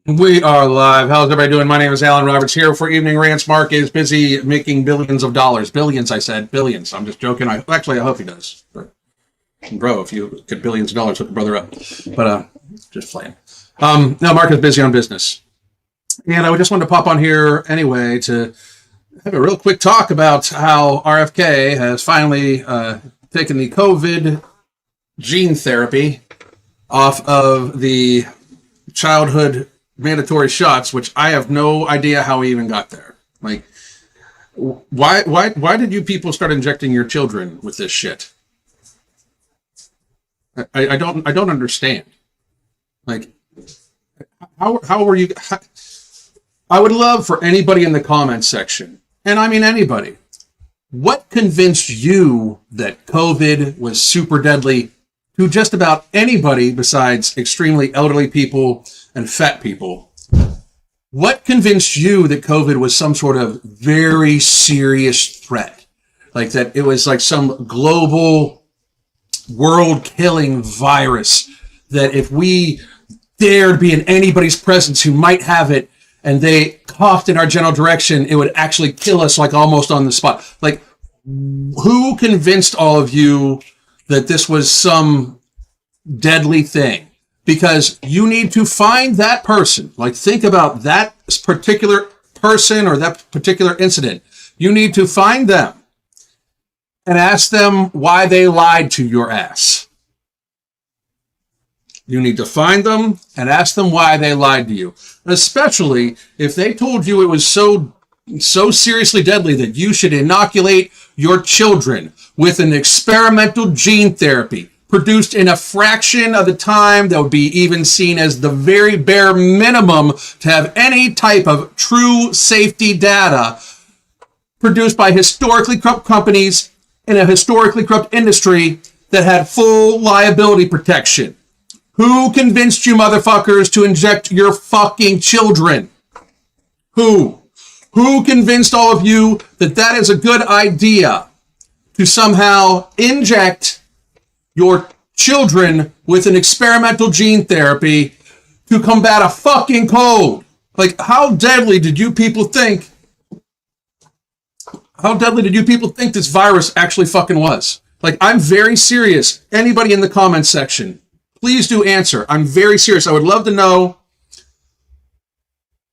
We are live. How's everybody doing? My name is Alan Roberts here for Evening Rants. Mark is busy making billions of dollars. Billions, I said. Billions. I'm just joking. I hope he does. But, bro, if you get billions of dollars, hook the brother up. But just playing. No, Mark is busy on business. And I just wanted to pop on here anyway to have a real quick talk about how RFK has finally taken the COVID gene therapy off of the childhood mandatory shots, which I have no idea how we even got there. Like, why did you people start injecting your children with this shit? I don't understand. Like, how were you? I would love for anybody in the comments section, and I mean anybody, what convinced you that COVID was super deadly to just about anybody besides extremely elderly people and fat people? What convinced you that COVID was some sort of very serious threat? Like that it was like some global world-killing virus that if we dared be in anybody's presence who might have it and they coughed in our general direction, it would actually kill us like almost on the spot. Like, who convinced all of you that this was some deadly thing? Because you need to find that person. Like, think about that particular person or that particular incident. You need to find them and ask them why they lied to your ass. You need to find them and ask them why they lied to you. Especially if they told you it was so seriously deadly that you should inoculate your children with an experimental gene therapy produced in a fraction of the time that would be even seen as the very bare minimum to have any type of true safety data produced by historically corrupt companies in a historically corrupt industry that had full liability protection. Who convinced you motherfuckers to inject your fucking children? Who? Who convinced all of you that that is a good idea to somehow inject your children with an experimental gene therapy to combat a fucking cold? Like, how deadly did you people think? How deadly did you people think this virus actually fucking was? Like, I'm very serious. Anybody in the comments section, please do answer. I'm very serious. I would love to know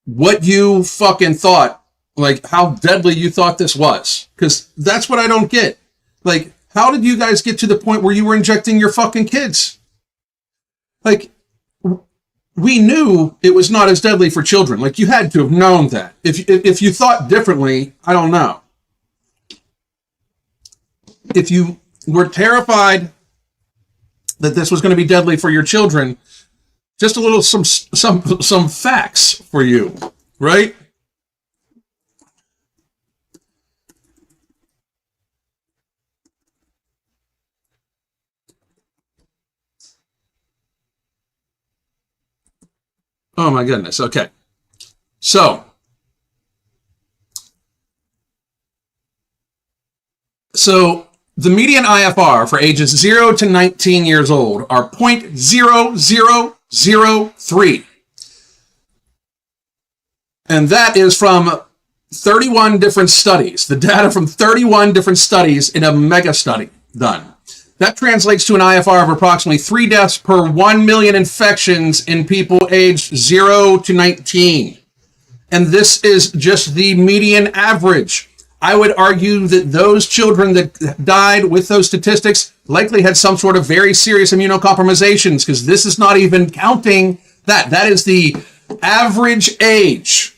what you fucking thought, like how deadly you thought this was. Because that's what I don't get. Like, how did you guys get to the point where you were injecting your fucking kids? Like, we knew it was not as deadly for children. Like, you had to have known that. If you thought differently, I don't know. If you were terrified that this was going to be deadly for your children, just a little some facts for you, right? Oh my goodness. Okay. So the median IFR for ages 0 to 19 years old are 0.0003. And that is from 31 different studies. The data from 31 different studies in a mega study done. That translates to an IFR of approximately 3 deaths per 1 million infections in people aged 0 to 19. And this is just the median average. I would argue that those children that died with those statistics likely had some sort of very serious immunocompromisations, because this is not even counting that. That is the average age.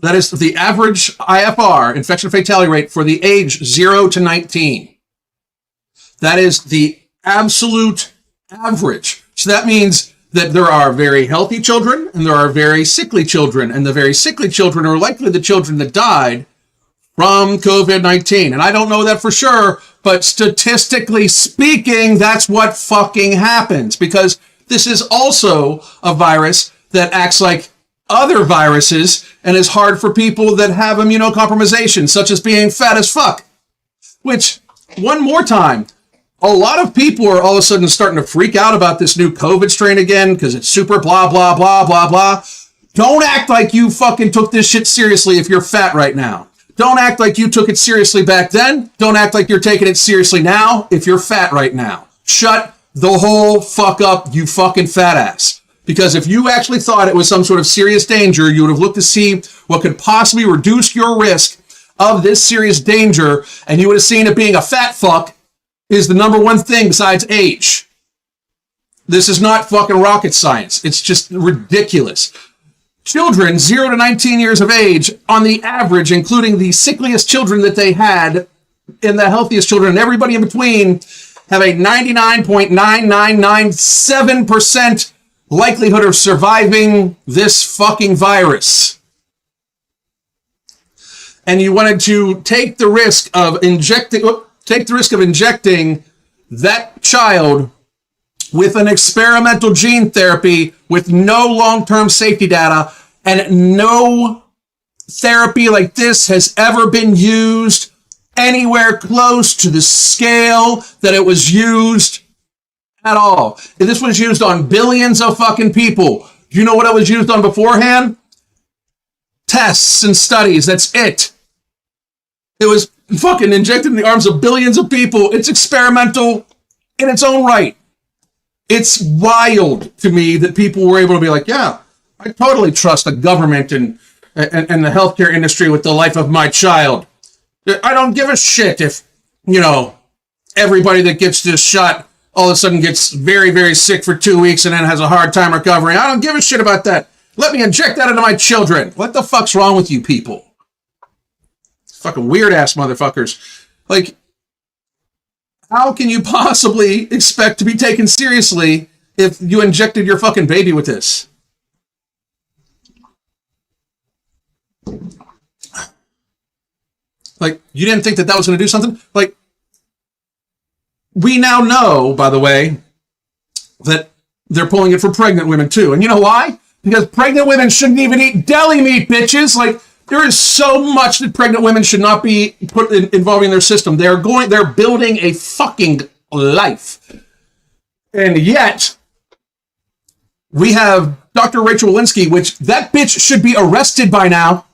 That is the average IFR, infection fatality rate, for the age 0 to 19. That is the absolute average. So that means that there are very healthy children and there are very sickly children. And the very sickly children are likely the children that died from COVID-19. And I don't know that for sure, but statistically speaking, that's what fucking happens, because this is also a virus that acts like other viruses and is hard for people that have immunocompromisation, such as being fat as fuck. Which, one more time, A lot of people are all of a sudden starting to freak out about this new COVID strain again because it's super blah, blah, blah, blah, blah. Don't act like you fucking took this shit seriously if you're fat right now. Don't act like you took it seriously back then. Don't act like you're taking it seriously now if you're fat right now. Shut the whole fuck up, you fucking fat ass. Because if you actually thought it was some sort of serious danger, you would have looked to see what could possibly reduce your risk of this serious danger, and you would have seen it being a fat fuck is the number one thing besides age. This is not fucking rocket science. It's just ridiculous. Children 0 to 19 years of age, on the average, including the sickliest children that they had and the healthiest children and everybody in between, have a 99.9997% likelihood of surviving this fucking virus. And you wanted to take the risk of injecting that child with an experimental gene therapy with no long-term safety data, and no therapy like this has ever been used anywhere close to the scale that it was used at all. And this was used on billions of fucking people. Do you know what it was used on beforehand? Tests and studies. That's it. It was fucking injected in the arms of billions of people. It's experimental in its own right. It's wild to me that people were able to be like, yeah, I totally trust the government and the healthcare industry with the life of my child. I don't give a shit if, everybody that gets this shot all of a sudden gets very, very sick for 2 weeks and then has a hard time recovering. I don't give a shit about that. Let me inject that into my children. What the fuck's wrong with you people? Fucking weird ass motherfuckers. Like, how can you possibly expect to be taken seriously if you injected your fucking baby with this? Like, you didn't think that was going to do something? Like, we now know, by the way, that they're pulling it for pregnant women too. And you know why? Because pregnant women shouldn't even eat deli meat, bitches. Like, there is so much that pregnant women should not be involving their system. They're building a fucking life. And yet, we have Dr. Rachel Walensky, which that bitch should be arrested by now.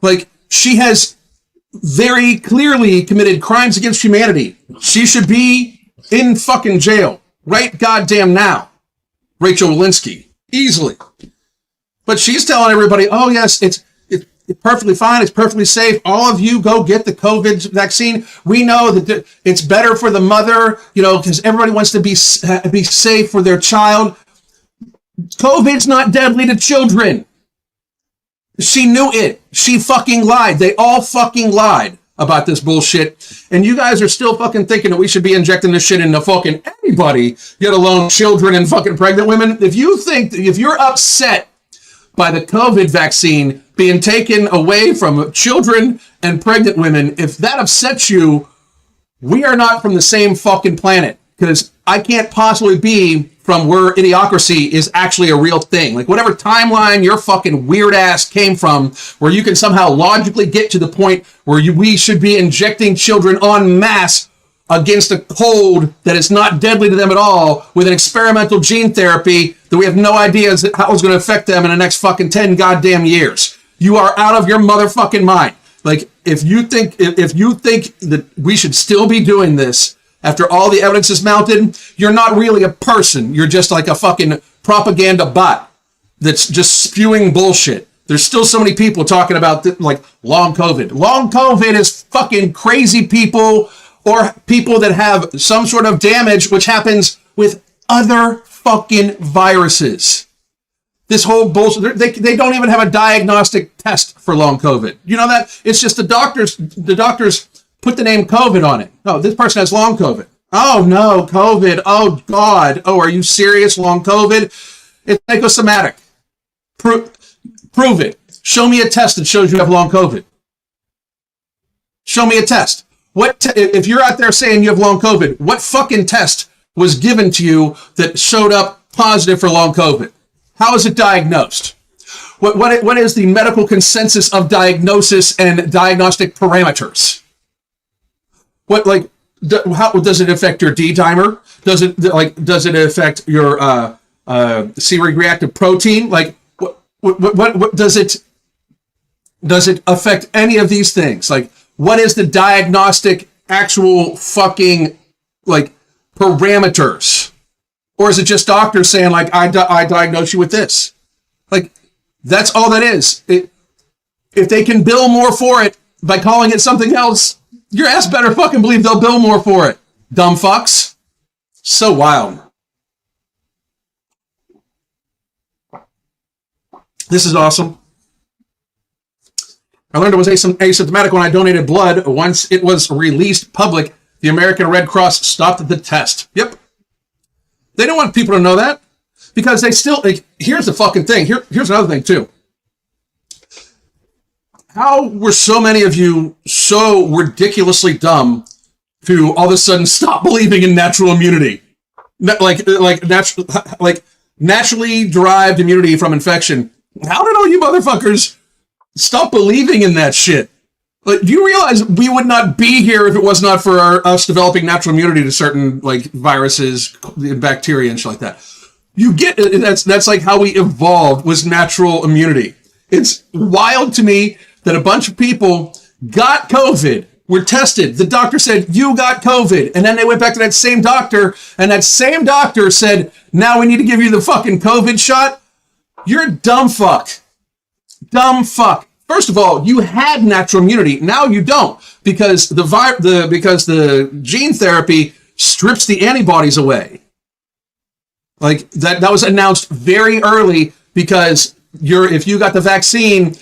Like, she has very clearly committed crimes against humanity. She should be in fucking jail right goddamn now. Rachel Walensky. Easily. But she's telling everybody, oh yes, it's perfectly fine. It's perfectly safe. All of you go get the COVID vaccine. We know that it's better for the mother, because everybody wants to be safe for their child. COVID's not deadly to children. She knew it. She fucking lied. They all fucking lied about this bullshit. And you guys are still fucking thinking that we should be injecting this shit into fucking anybody, let alone children and fucking pregnant women. If you're upset by the COVID vaccine being taken away from children and pregnant women, if that upsets you, we are not from the same fucking planet. Because I can't possibly be from where idiocracy is actually a real thing. Like, whatever timeline your fucking weird ass came from, where you can somehow logically get to the point where we should be injecting children en masse against a cold that is not deadly to them at all with an experimental gene therapy that we have no idea how it's going to affect them in the next fucking 10 goddamn years. You are out of your motherfucking mind. Like, if you think that we should still be doing this after all the evidence is mounted, you're not really a person. You're just like a fucking propaganda bot that's just spewing bullshit. There's still so many people talking about long COVID. Long COVID is fucking crazy people or people that have some sort of damage, which happens with other fucking viruses. This whole bullshit, they don't even have a diagnostic test for long COVID. You know that? It's just the doctors put the name COVID on it. No, this person has long COVID. Oh no, COVID. Oh God. Oh, are you serious? Long COVID? It's psychosomatic. Prove it. Show me a test that shows you have long COVID. Show me a test. If you're out there saying you have long COVID, what fucking test was given to you that showed up positive for long COVID? How is it diagnosed? What is the medical consensus of diagnosis and diagnostic parameters? How does it affect your D dimer? Does it affect your C-reactive protein? Like, what does it affect any of these things? Like, what is the diagnostic actual fucking like parameters? Or is it just doctors saying like, I diagnose you with this? Like, that's all that is. If they can bill more for it by calling it something else, your ass better fucking believe they'll bill more for it. Dumb fucks. So wild. This is awesome. I learned it was asymptomatic when I donated blood. Once it was released public, the American Red Cross stopped the test. Yep. They don't want people to know that because they still, like, here's the fucking thing. Here's another thing too. How were so many of you so ridiculously dumb to all of a sudden stop believing in natural immunity? Naturally derived immunity from infection. How did all you motherfuckers stop believing in that shit? Like, do you realize we would not be here if it was not for us developing natural immunity to certain like viruses, bacteria, and shit like that? You get it. That's like how we evolved, was natural immunity. It's wild to me that a bunch of people got COVID, were tested. The doctor said, you got COVID. And then they went back to that same doctor, and that same doctor said, now we need to give you the fucking COVID shot. You're a dumb fuck. Dumb fuck. First of all, you had natural immunity. Now you don't, because the gene therapy strips the antibodies away. Like that was announced very early, because if you got the vaccine,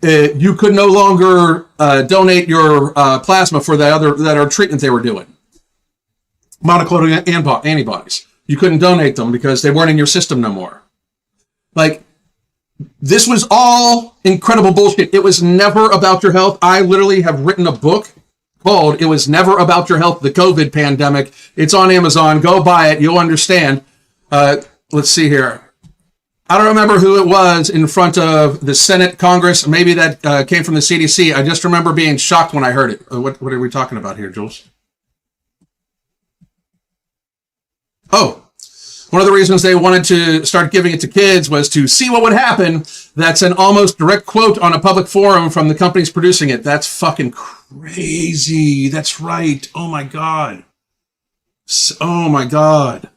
you could no longer donate your plasma for that other treatment they were doing. Monoclonal antibodies. You couldn't donate them because they weren't in your system no more. Like, this was all incredible bullshit. It was never about your health. I literally have written a book called It Was Never About Your Health, The COVID Pandemic. It's on Amazon. Go buy it. You'll understand. Let's see here. I don't remember who it was in front of the Senate, Congress. Maybe that came from the CDC. I just remember being shocked when I heard it. What are we talking about here, Jules? Oh, one of the reasons they wanted to start giving it to kids was to see what would happen. That's an almost direct quote on a public forum from the companies producing it. That's fucking crazy. That's right. Oh my God. Oh my God.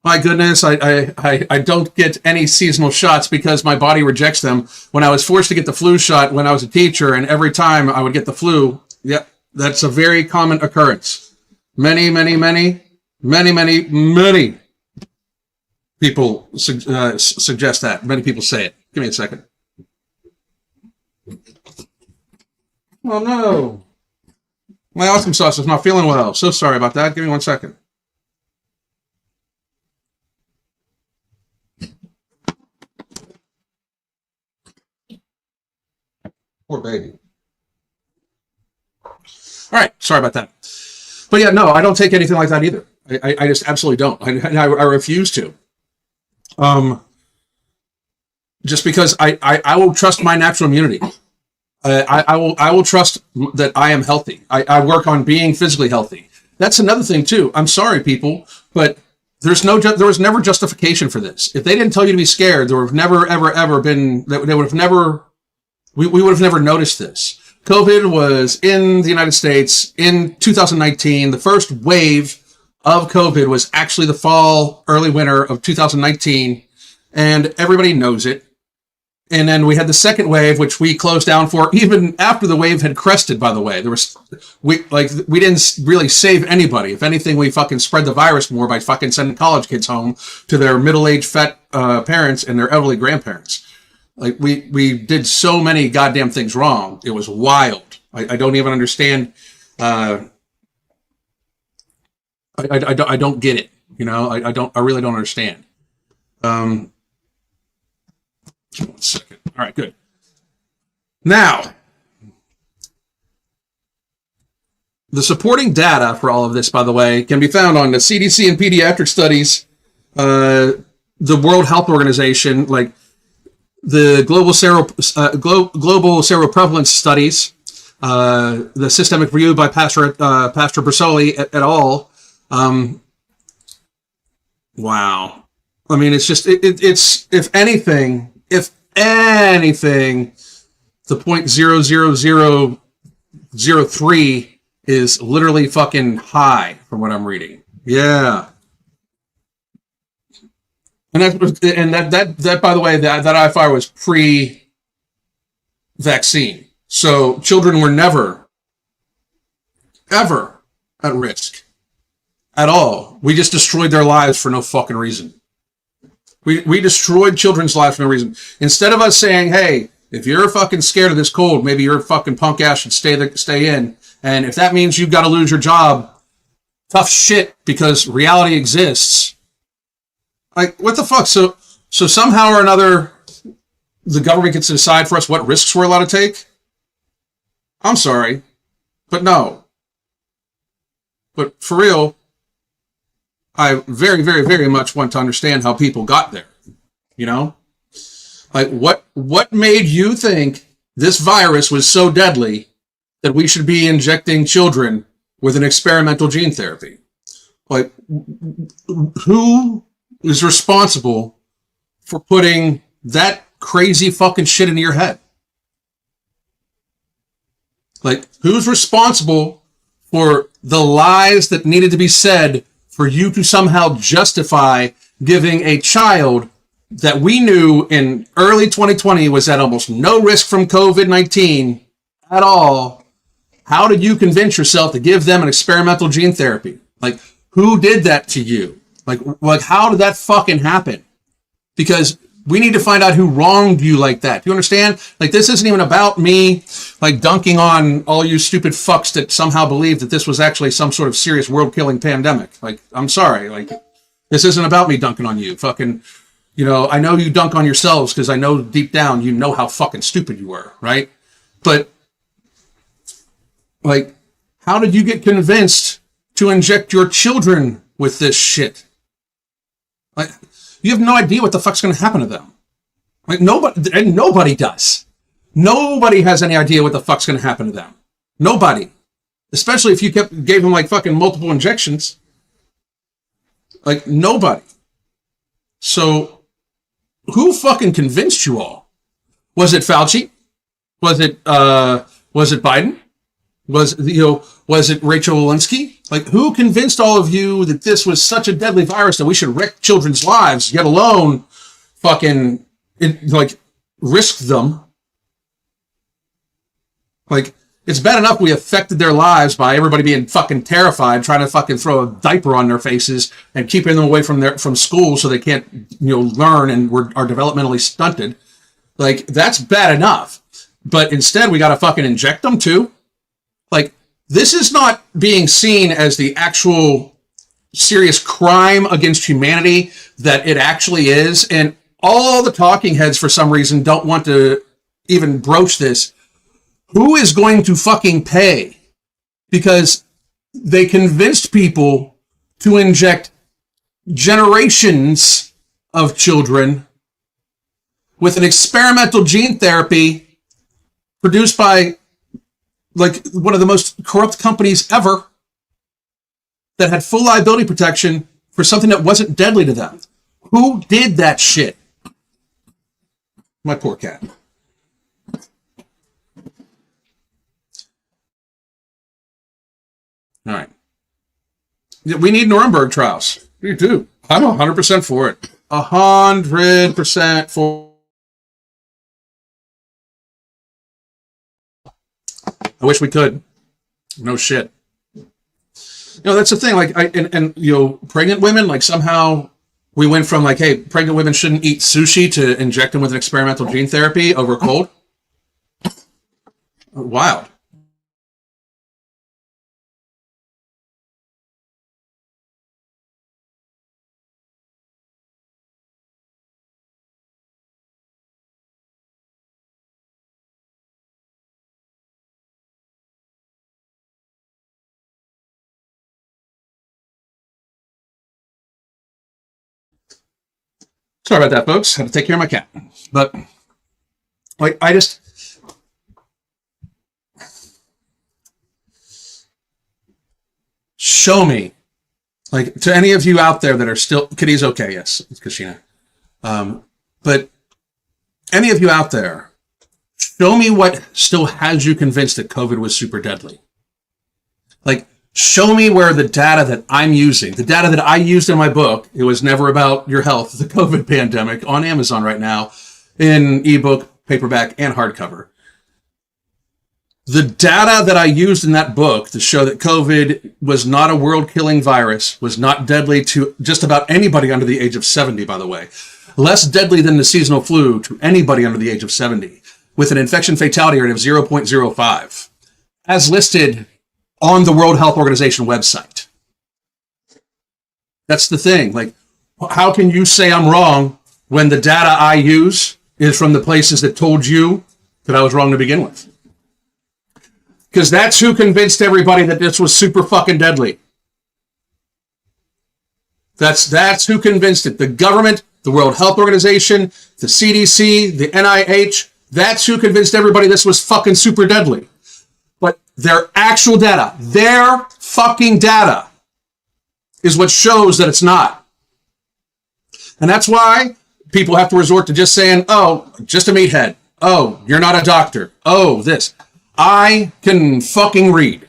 My goodness, I don't get any seasonal shots because my body rejects them. When I was forced to get the flu shot when I was a teacher, and every time I would get the flu, yeah, that's a very common occurrence. Many people suggest that. Many people say it. Give me a second. Oh no. My awesome sauce is not feeling well. So sorry about that. Give me 1 second. Poor baby. All right. Sorry about that. But yeah, no, I don't take anything like that either. I just absolutely don't. I refuse to. Just because I will trust my natural immunity. I will trust that I am healthy. I work on being physically healthy. That's another thing too. I'm sorry, people, but there was never justification for this. If they didn't tell you to be scared, there would have never, ever been. They would have never. We would have never noticed this. COVID was in the United States in 2019. The first wave of COVID was actually the fall, early winter of 2019, and everybody knows it. And then we had the second wave, which we closed down for even after the wave had crested, by the way. We didn't really save anybody. If anything, we fucking spread the virus more by fucking sending college kids home to their middle-aged fat parents and their elderly grandparents. Like, we did so many goddamn things wrong. It was wild. I don't even understand. I don't get it. You know, I really don't understand. 1 second. All right, good. Now, the supporting data for all of this, by the way, can be found on the CDC and pediatric studies, the World Health Organization, like the global seroprevalence studies, the systemic review by Pastor Brasoli et al. Wow. I mean, it's just it's if anything, the 0.00003 is literally fucking high from what I'm reading. Yeah. And that by the way, that IFR was pre-vaccine. So children were never, ever at risk at all. We just destroyed their lives for no fucking reason. We destroyed children's lives for no reason. Instead of us saying, hey, if you're fucking scared of this cold, maybe your fucking punk ass should stay in. And if that means you've got to lose your job, tough shit, because reality exists. Like, what the fuck? So somehow or another, the government gets to decide for us what risks we're allowed to take? I'm sorry, but no. But for real, I very, very, very much want to understand how people got there. You know? Like, what made you think this virus was so deadly that we should be injecting children with an experimental gene therapy? Like, who is responsible for putting that crazy fucking shit into your head? Like, who's responsible for the lies that needed to be said for you to somehow justify giving a child that we knew in early 2020 was at almost no risk from COVID-19 at all? How did you convince yourself to give them an experimental gene therapy? Like, who did that to you? Like, how did that fucking happen? Because we need to find out who wronged you like that. Do you understand? Like, this isn't even about me, like, dunking on all you stupid fucks that somehow believe that this was actually some sort of serious world-killing pandemic. Like, I'm sorry. Like, this isn't about me dunking on you. Fucking, you know, I know you dunk on yourselves because I know deep down you know how fucking stupid you were, right? But, like, how did you get convinced to inject your children with this shit? Like, you have no idea what the fuck's going to happen to them. Like, nobody does. Nobody has any idea what the fuck's going to happen to them. Nobody. Especially if you gave them like fucking multiple injections. Like, nobody. So, who fucking convinced you all? Was it Fauci? Was it Biden? Was it Rachel Walensky? Like, who convinced all of you that this was such a deadly virus that we should wreck children's lives, yet alone fucking, risk them? Like, it's bad enough we affected their lives by everybody being fucking terrified, trying to fucking throw a diaper on their faces and keeping them away from school so they can't, learn and are developmentally stunted. Like, that's bad enough. But instead, we got to fucking inject them too. Like, this is not being seen as the actual serious crime against humanity that it actually is. And all the talking heads, for some reason, don't want to even broach this. Who is going to fucking pay? Because they convinced people to inject generations of children with an experimental gene therapy produced by like one of the most corrupt companies ever that had full liability protection for something that wasn't deadly to them. Who did that shit? My poor cat. All right. We need Nuremberg trials. We do. I'm 100% for it. 100% for. I wish we could. No shit. That's the thing. Like, pregnant women, like, somehow we went from like, hey, pregnant women shouldn't eat sushi to inject them with an experimental gene therapy over cold. Wild. Sorry about that, folks. Had to take care of my cat. But, like, show me, like, to any of you out there that are still, Kitty's okay, yes, it's Kashina. But any of you out there, show me what still has you convinced that COVID was super deadly. Like, show me where the data that I'm using, the data that I used in my book, it was never about your health, the COVID pandemic, on Amazon right now, in ebook, paperback, and hardcover. The data that I used in that book to show that COVID was not a world-killing virus, was not deadly to just about anybody under the age of 70, by the way, less deadly than the seasonal flu to anybody under the age of 70, with an infection fatality rate of 0.05, as listed on the World Health Organization website. That's the thing. Like, how can you say I'm wrong when the data I use is from the places that told you that I was wrong to begin with? Because that's who convinced everybody that this was super fucking deadly. That's who convinced it. The government, the World Health Organization, the CDC, the NIH, that's who convinced everybody this was fucking super deadly. But their actual data, their fucking data, is what shows that it's not. And that's why people have to resort to just saying, oh, just a meathead. Oh, you're not a doctor. Oh, this. I can fucking read.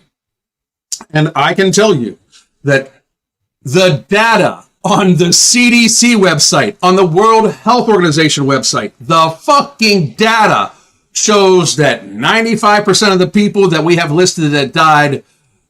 And I can tell you that the data on the CDC website, on the World Health Organization website, the fucking data shows that 95% of the people that we have listed that died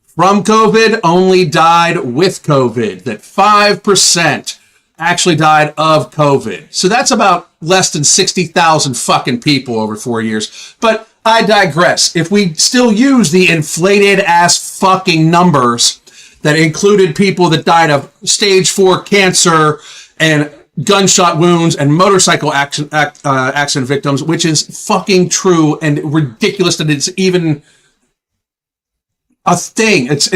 from COVID only died with COVID, that 5% actually died of COVID. So that's about less than 60,000 fucking people over 4 years. But I digress. If we still use the inflated ass fucking numbers that included people that died of stage 4 cancer and gunshot wounds and motorcycle accident victims, which is fucking true and ridiculous that it's even a thing. It's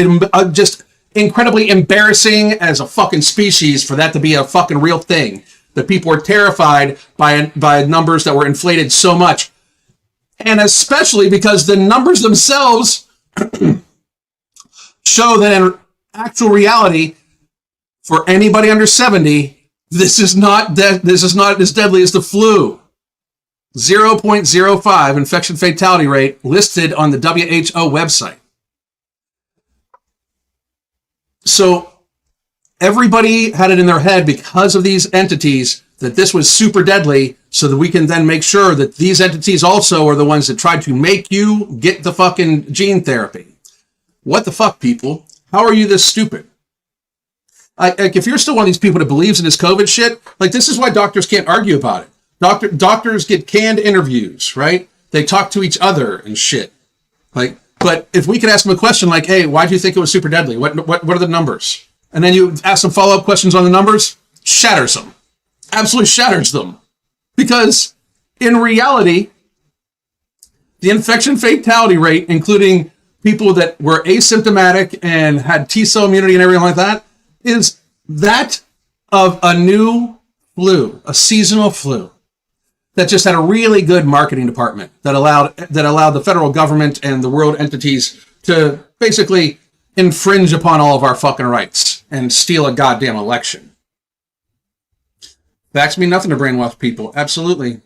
just incredibly embarrassing as a fucking species for that to be a fucking real thing. That people are terrified by numbers that were inflated so much. And especially because the numbers themselves show that in actual reality, for anybody under 70, this is not as deadly as the flu. 0.05 infection fatality rate listed on the WHO website. So everybody had it in their head because of these entities that this was super deadly, so that we can then make sure that these entities also are the ones that tried to make you get the fucking gene therapy. What the fuck, people? How are you this stupid? Like, if you're still one of these people that believes in this COVID shit, like, this is why doctors can't argue about it. Doctors get canned interviews, right? They talk to each other and shit. Like, but if we could ask them a question like, hey, why do you think it was super deadly? What are the numbers? And then you ask some follow-up questions on the numbers, shatters them. Absolutely shatters them. Because in reality, the infection fatality rate, including people that were asymptomatic and had T-cell immunity and everything like that, is that of a new flu, a seasonal flu, that just had a really good marketing department that allowed the federal government and the world entities to basically infringe upon all of our fucking rights and steal a goddamn election. Facts mean nothing to brainwash people. Absolutely.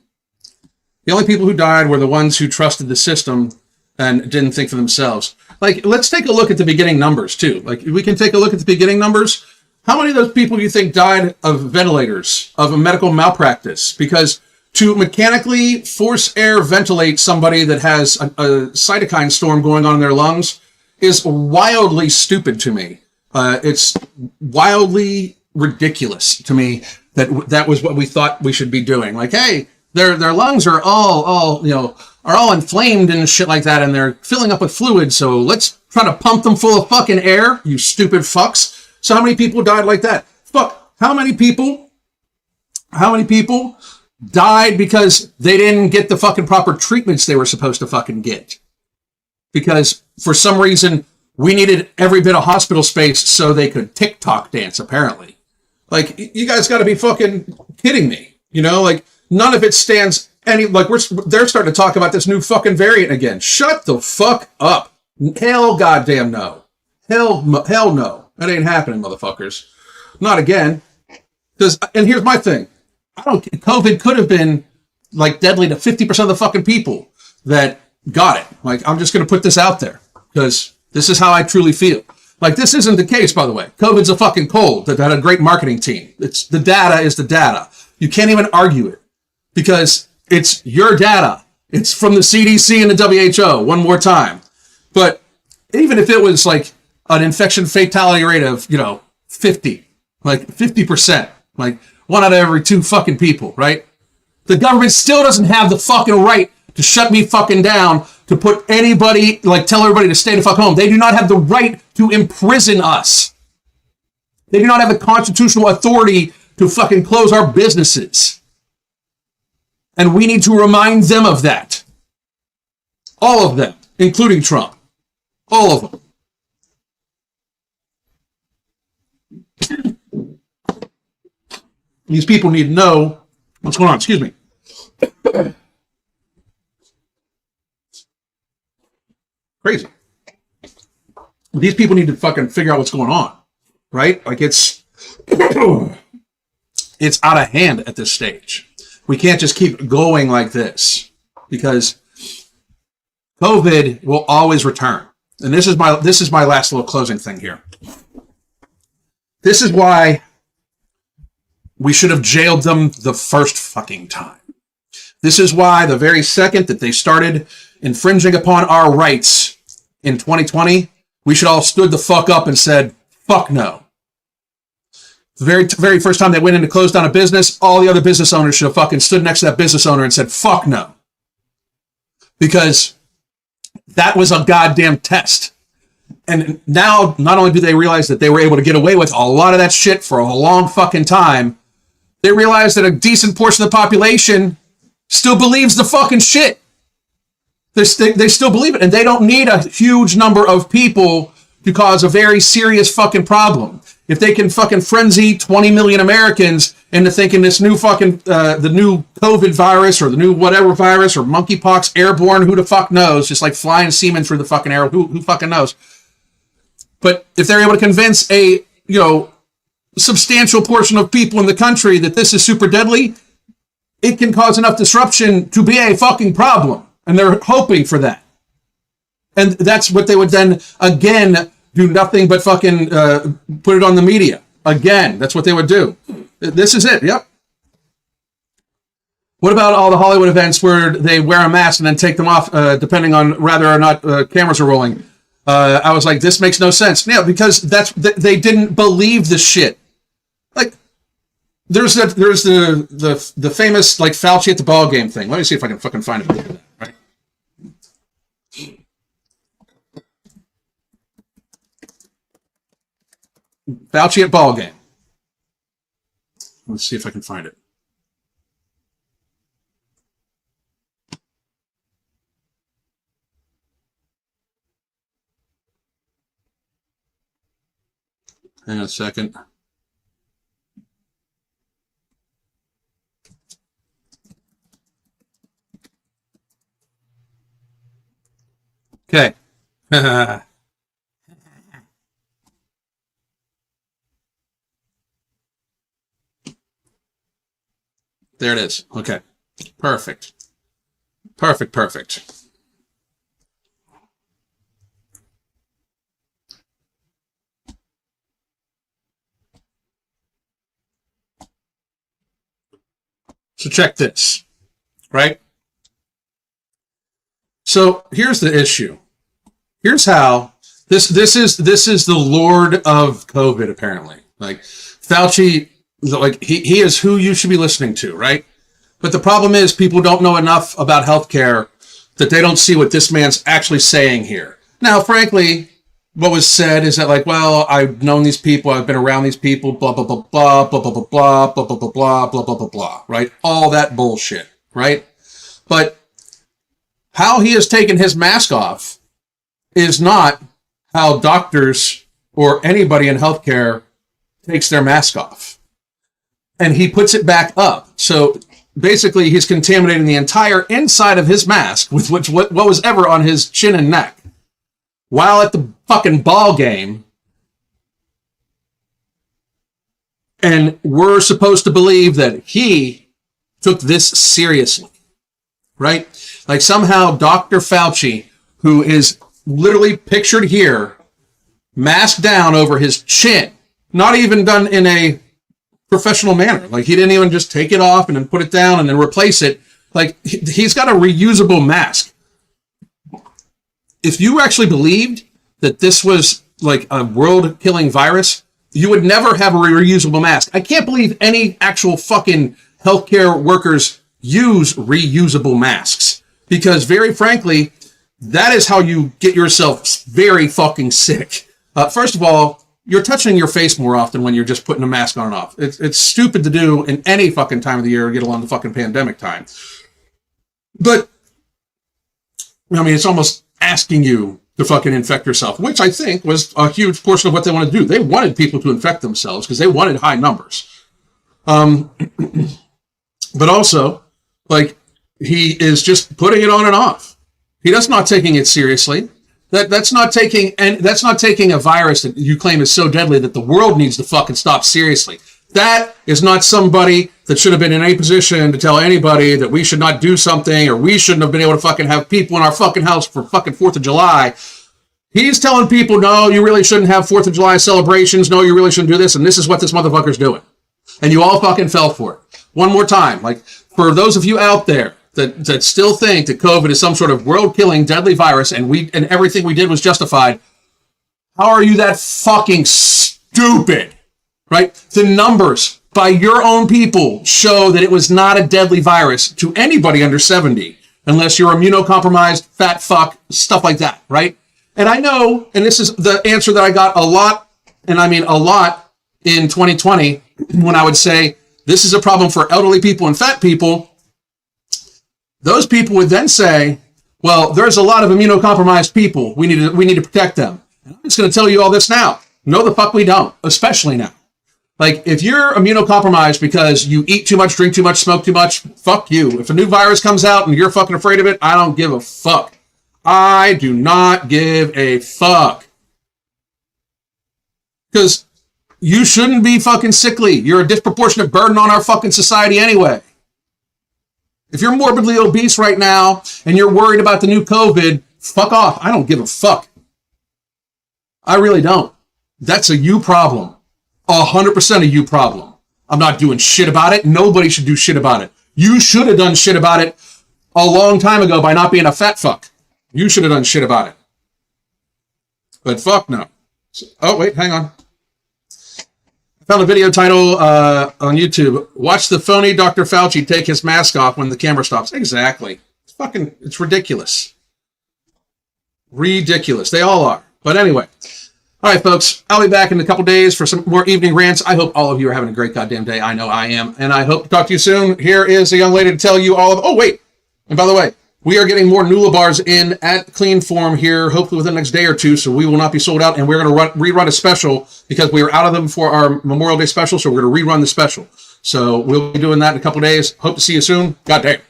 The only people who died were the ones who trusted the system and didn't think for themselves. Like, let's take a look at the beginning numbers, too. Like, we can take a look at the beginning numbers. How many of those people do you think died of ventilators, of a medical malpractice? Because to mechanically force air ventilate somebody that has a cytokine storm going on in their lungs is wildly stupid to me. It's wildly ridiculous to me that was what we thought we should be doing. Like, hey, their lungs are all inflamed and shit like that, and they're filling up with fluid, so let's try to pump them full of fucking air, you stupid fucks. So how many people died like that? Fuck, how many people died because they didn't get the fucking proper treatments they were supposed to fucking get? Because for some reason, we needed every bit of hospital space so they could TikTok dance, apparently. Like, you guys got to be fucking kidding me. You know, like, none of it stands any, like, they're starting to talk about this new fucking variant again. Shut the fuck up. Hell goddamn no. Hell no. That ain't happening, motherfuckers. Not again. And here's my thing. COVID could have been like deadly to 50% of the fucking people that got it. Like, I'm just going to put this out there because this is how I truly feel. Like, this isn't the case, by the way. COVID's a fucking cold that had a great marketing team. It's the data is the data. You can't even argue it because it's your data. It's from the CDC and the WHO one more time. But even if it was like an infection fatality rate of, 50, like 50%, like 1 out of every 2 fucking people, right? The government still doesn't have the fucking right to shut me fucking down, to put anybody, like tell everybody to stay the fuck home. They do not have the right to imprison us. They do not have the constitutional authority to fucking close our businesses. And we need to remind them of that. All of them, including Trump. All of them. These people need to know what's going on. Excuse me. Crazy. These people need to fucking figure out what's going on, right? Like it's out of hand at this stage. We can't just keep going like this because COVID will always return. And this is my last little closing thing here. This is why we should have jailed them the first fucking time. This is why the very second that they started infringing upon our rights in 2020, we should all stood the fuck up and said, fuck no. The very first time they went in to close down a business, all the other business owners should have fucking stood next to that business owner and said, fuck no. Because that was a goddamn test. And now, not only do they realize that they were able to get away with a lot of that shit for a long fucking time, they realize that a decent portion of the population still believes the fucking shit. They still believe it, and they don't need a huge number of people to cause a very serious fucking problem. If they can fucking frenzy 20 million Americans into thinking this new fucking, the new COVID virus or the new whatever virus or monkeypox airborne, who the fuck knows, just like flying semen through the fucking air, who fucking knows. But if they're able to convince a, substantial portion of people in the country that this is super deadly, it can cause enough disruption to be a fucking problem. And they're hoping for that. And that's what they would then, again, do nothing but fucking put it on the media. Again, that's what they would do. This is it, yep. What about all the Hollywood events where they wear a mask and then take them off, depending on whether or not cameras are rolling? I was like, this makes no sense. Yeah, because they didn't believe the shit. Like, there's the famous like Fauci at the ball game thing. Let me see if I can fucking find it. Right. Fauci at ball game. Let's see if I can find it. Hang on a second. Okay. There it is. Okay. Perfect. Perfect. So check this, right? So here's the issue. Here's how this is the Lord of COVID, apparently. Like Fauci, like he is who you should be listening to, right? But the problem is people don't know enough about healthcare that they don't see what this man's actually saying here. Now, frankly, what was said is that like, well, I've known these people, I've been around these people, blah, blah, blah, blah, blah, blah, blah, blah, blah, blah, blah, blah, blah, blah, blah, blah, right? All that bullshit, right? But how he has taken his mask off is not how doctors or anybody in healthcare takes their mask off. And he puts it back up. So basically he's contaminating the entire inside of his mask with what was ever on his chin and neck. While at the fucking ball game, And we're supposed to believe that he took this seriously, right? Like somehow Dr. Fauci, who is literally pictured here, masked down over his chin, not even done in a professional manner. Like he didn't even just take it off and then put it down and then replace it. Like he's got a reusable mask. If you actually believed that this was like a world-killing virus, you would never have a reusable mask. I can't believe any actual fucking healthcare workers use reusable masks because, very frankly, that is how you get yourself very fucking sick. First of all, you're touching your face more often when you're just putting a mask on and off. It's stupid to do in any fucking time of the year, get along the fucking pandemic time. But, I mean, it's almost asking you to fucking infect yourself, which I think was a huge portion of what they wanted to do. They wanted people to infect themselves because they wanted high numbers. But also, like, he is just putting it on and off. He does not taking it seriously. That's not taking a virus that you claim is so deadly that the world needs to fucking stop seriously. That is not somebody that should have been in any position to tell anybody that we should not do something or we shouldn't have been able to fucking have people in our fucking house for fucking 4th of July. He's telling people, no, you really shouldn't have 4th of July celebrations. No, you really shouldn't do this. And this is what this motherfucker's doing. And you all fucking fell for it. One more time, like for those of you out there that still think that COVID is some sort of world-killing deadly virus and everything we did was justified, how are you that fucking stupid? Right? The numbers by your own people show that it was not a deadly virus to anybody under 70, unless you're immunocompromised, fat fuck, stuff like that, right? And I know, and this is the answer that I got a lot, and I mean a lot in 2020, when I would say, this is a problem for elderly people and fat people. Those people would then say, well, there's a lot of immunocompromised people. We need to protect them. And I'm just going to tell you all this now. No, the fuck we don't, especially now. Like, if you're immunocompromised because you eat too much, drink too much, smoke too much, fuck you. If a new virus comes out and you're fucking afraid of it, I don't give a fuck. I do not give a fuck. Because you shouldn't be fucking sickly. You're a disproportionate burden on our fucking society anyway. If you're morbidly obese right now and you're worried about the new COVID, fuck off. I don't give a fuck. I really don't. That's a you problem. 100% a you problem. I'm not doing shit about it. Nobody should do shit about it. You should have done shit about it a long time ago by not being a fat fuck. You should have done shit about it. But fuck no. Oh, wait, hang on. I found a video title on YouTube. Watch the phony Dr. Fauci take his mask off when the camera stops. Exactly. It's ridiculous. Ridiculous. They all are. But anyway. All right, folks. I'll be back in a couple days for some more evening rants. I hope all of you are having a great goddamn day. I know I am. And I hope to talk to you soon. Here is a young lady to tell you all of... Oh, wait. And by the way, we are getting more Nula bars in at clean form here, hopefully within the next day or two, so we will not be sold out. And we're going to rerun a special because we were out of them for our Memorial Day special, so we're going to rerun the special. So we'll be doing that in a couple days. Hope to see you soon. God damn.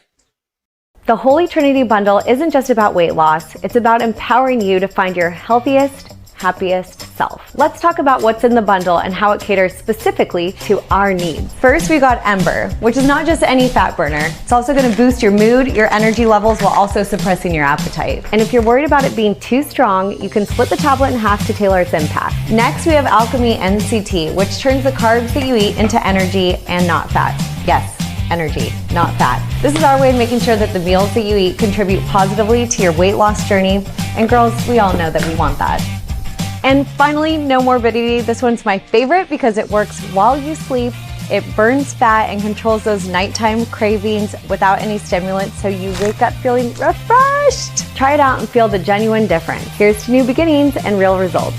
The Holy Trinity Bundle isn't just about weight loss. It's about empowering you to find your healthiest, happiest self. Let's talk about what's in the bundle and how it caters specifically to our needs. First, we got Ember, which is not just any fat burner. It's also going to boost your mood, your energy levels, while also suppressing your appetite. And if you're worried about it being too strong, you can split the tablet in half to tailor its impact. Next, we have Alchemy NCT, which turns the carbs that you eat into energy and not fat. Yes, energy, not fat. This is our way of making sure that the meals that you eat contribute positively to your weight loss journey. And girls, we all know that we want that. And finally, no morbidity. This one's my favorite because it works while you sleep. It burns fat and controls those nighttime cravings without any stimulants, so you wake up feeling refreshed. Try it out and feel the genuine difference. Here's to new beginnings and real results.